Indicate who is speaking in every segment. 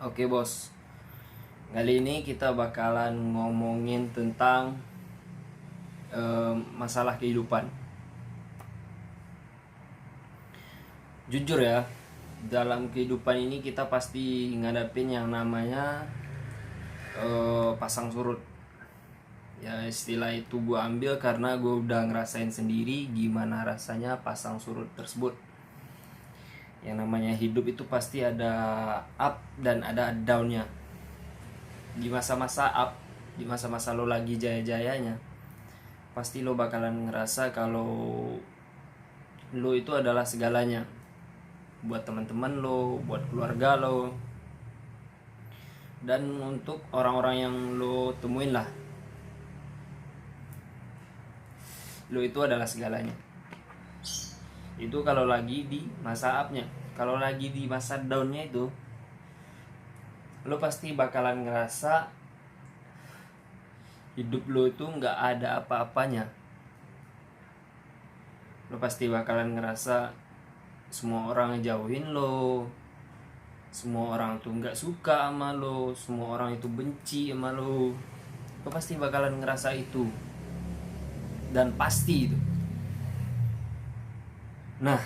Speaker 1: Oke bos, kali ini kita bakalan ngomongin tentang masalah kehidupan. Jujur ya, dalam kehidupan ini kita pasti ngadapin yang namanya pasang surut. Ya istilah itu gue ambil karena gue udah ngerasain sendiri gimana rasanya pasang surut tersebut. Yang namanya hidup itu pasti ada up dan ada downnya. Di masa-masa up, di masa-masa lo lagi jaya-jayanya, pasti lo bakalan ngerasa kalau lo itu adalah segalanya buat teman-teman lo, buat keluarga lo, dan untuk orang-orang yang lo temuin lah. Lo itu adalah segalanya. Itu kalau lagi di masa upnya. Kalau lagi di masa downnya itu, lo pasti bakalan ngerasa hidup lo itu nggak ada apa-apanya. Lo pasti bakalan ngerasa semua orang ngejauhin lo, semua orang tuh nggak suka sama lo, semua orang itu benci sama lo. Lo pasti bakalan ngerasa itu, dan pasti itu. Nah,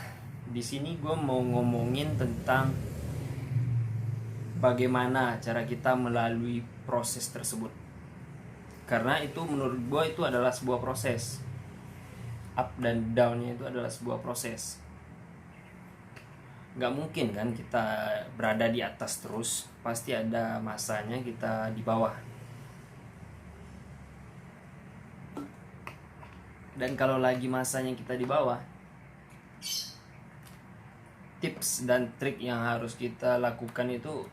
Speaker 1: di sini gue mau ngomongin tentang bagaimana cara kita melalui proses tersebut. Karena itu menurut gue itu adalah sebuah proses. Up dan downnya itu adalah sebuah proses. Gak mungkin kan kita berada di atas terus. Pasti ada masanya kita di bawah. Dan kalau lagi masanya kita di bawah, tips dan trik yang harus kita lakukan itu,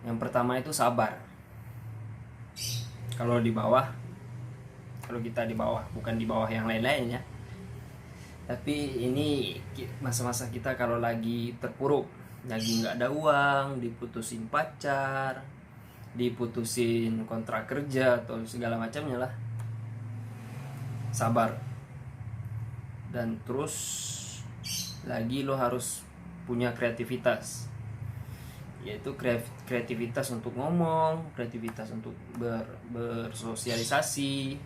Speaker 1: yang pertama itu sabar. Kalau kita di bawah, bukan di bawah yang lain-lainnya, tapi ini masa-masa kita kalau lagi terpuruk, lagi nggak ada uang, diputusin pacar, diputusin kontrak kerja atau segala macamnya lah. Sabar. Dan terus lagi lo harus punya kreativitas, yaitu kreativitas untuk ngomong, kreativitas untuk bersosialisasi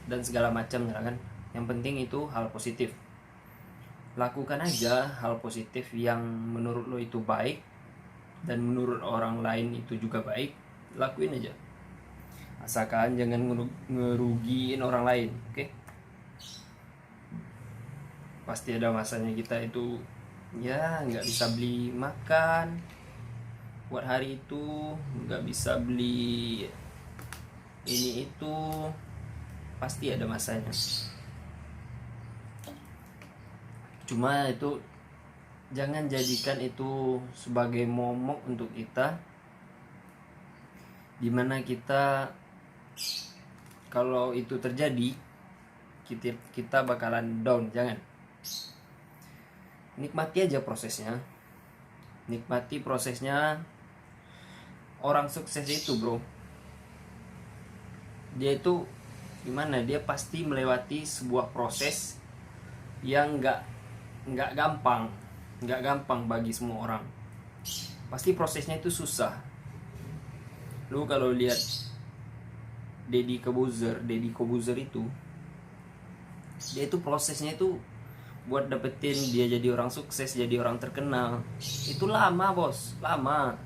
Speaker 1: dan segala macamnya kan. Yang penting itu hal positif. Lakukan aja hal positif yang menurut lo itu baik dan menurut orang lain itu juga baik. Lakuin aja, asalkan jangan ngerugiin orang lain. Oke? Pasti ada masanya kita itu ya nggak bisa beli makan buat hari itu, nggak bisa beli ini itu, pasti ada masanya. Cuma itu jangan jadikan itu sebagai momok untuk kita, dimana kita kalau itu terjadi kita bakalan down. Jangan. Nikmati aja prosesnya. Nikmati prosesnya. Orang sukses itu bro, dia itu gimana, dia pasti melewati sebuah proses yang nggak gampang bagi semua orang. Pasti prosesnya itu susah. Lu kalau lihat Deddy Kobuzer itu, dia itu prosesnya itu buat dapetin dia jadi orang sukses, jadi orang terkenal, itu lama bos, lama.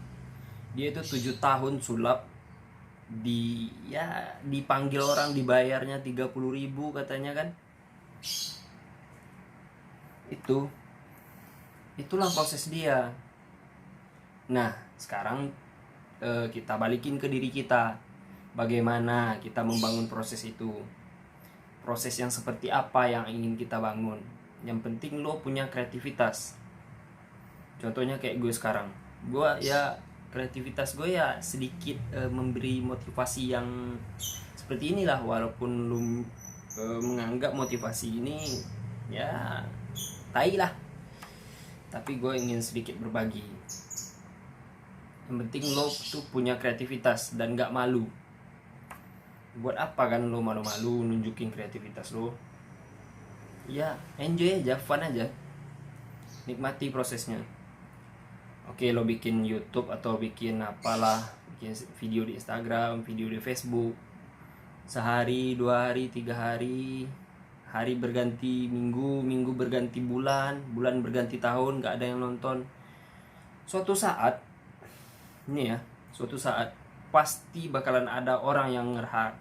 Speaker 1: Dia itu 7 tahun sulap, dipanggil orang, dibayarnya 30.000 katanya kan. Itulah proses dia. Nah sekarang kita balikin ke diri kita, bagaimana kita membangun proses itu. Proses yang seperti apa yang ingin kita bangun. Yang penting lo punya kreativitas. Contohnya kayak gue sekarang, gue ya kreativitas gue ya sedikit memberi motivasi yang seperti inilah. Walaupun lo menganggap motivasi ini ya tai lah, tapi gue ingin sedikit berbagi. Yang penting lo tuh punya kreativitas dan gak malu. Buat apa kan lo malu-malu nunjukin kreativitas lo? Ya enjoy aja, fun aja, nikmati prosesnya. Oke. Oke, lo bikin YouTube atau bikin apalah, bikin video di Instagram, video di Facebook, sehari, 2 hari, 3 hari, hari berganti minggu, minggu berganti bulan, bulan berganti tahun, gak ada yang nonton. Suatu saat, ini ya, suatu saat pasti bakalan ada orang yang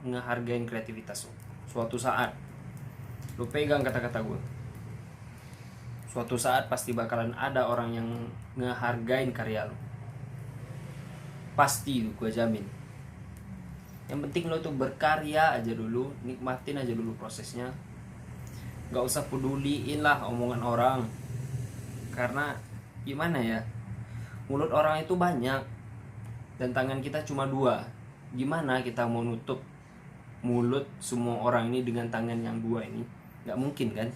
Speaker 1: ngehargain kreativitas lo. Suatu saat, lo pegang kata-kata gue. Suatu saat pasti bakalan ada orang yang ngehargain karya lo. Pasti, gue jamin. Yang penting lo tuh berkarya aja dulu, nikmatin aja dulu prosesnya. Gak usah peduliin lah omongan orang. Karena gimana ya, mulut orang itu banyak dan tangan kita cuma 2. Gimana kita mau nutup mulut semua orang ini dengan tangan yang 2 ini? Gak mungkin kan?